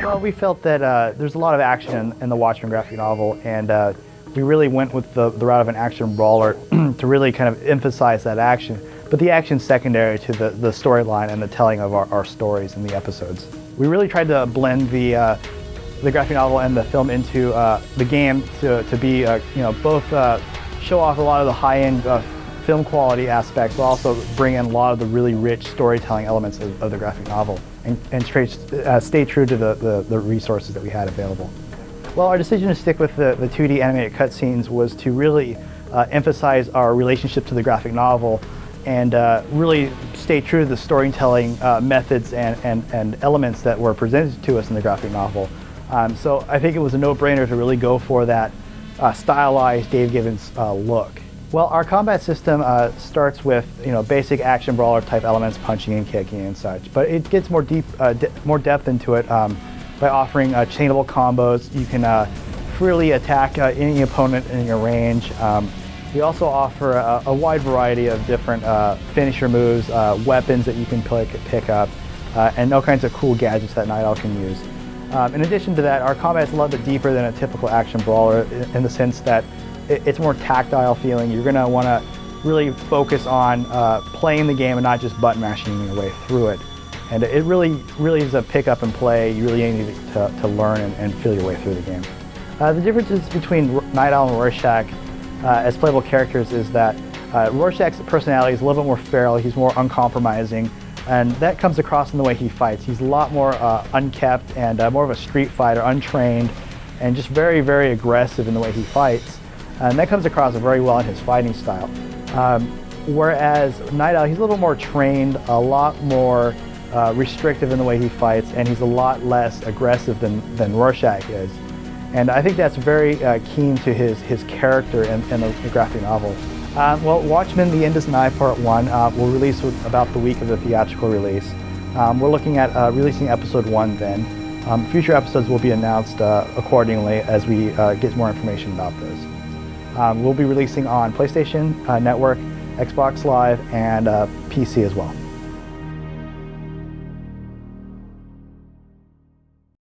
Well, we felt that there's a lot of action in the Watchmen graphic novel, and we really went with the route of an action brawler to really kind of emphasize that action. But the action's secondary to the storyline and the telling of our stories in the episodes. We really tried to blend the graphic novel and the film into the game to be, both show off a lot of the high-end film quality aspects, but also bring in a lot of the really rich storytelling elements of the graphic novel and stay true to the resources that we had available. Well, our decision to stick with the 2D animated cutscenes was to really emphasize our relationship to the graphic novel and really stay true to the storytelling methods and elements that were presented to us in the graphic novel. So I think it was a no-brainer to really go for that stylized Dave Gibbons look. Well, our combat system starts with basic action brawler type elements, punching and kicking and such, but it gets more depth into it by offering chainable combos. You can freely attack any opponent in your range. We also offer a wide variety of different finisher moves, weapons that you can pick up, and all kinds of cool gadgets that Night can use. In addition to that, our combat is a little bit deeper than a typical action brawler in the sense that it's more tactile feeling. You're going to want to really focus on playing the game and not just button mashing your way through it. And it really is a pick up and play. You really need to learn and feel your way through the game. The differences between Night Owl and Rorschach as playable characters is that Rorschach's personality is a little bit more feral. He's more uncompromising, and that comes across in the way he fights. He's a lot more unkept and more of a street fighter, untrained, and just very, very aggressive in the way he fights. And that comes across very well in his fighting style. Whereas Night Owl, he's a little more trained, a lot more restrictive in the way he fights, and he's a lot less aggressive than Rorschach is. And I think that's very keen to his character in the graphic novel. Well, Watchmen: The End is Nigh Part 1 will release about the week of the theatrical release. We're looking at releasing episode 1 then. Future episodes will be announced accordingly as we get more information about those. We'll be releasing on PlayStation Network, Xbox Live, and PC as well.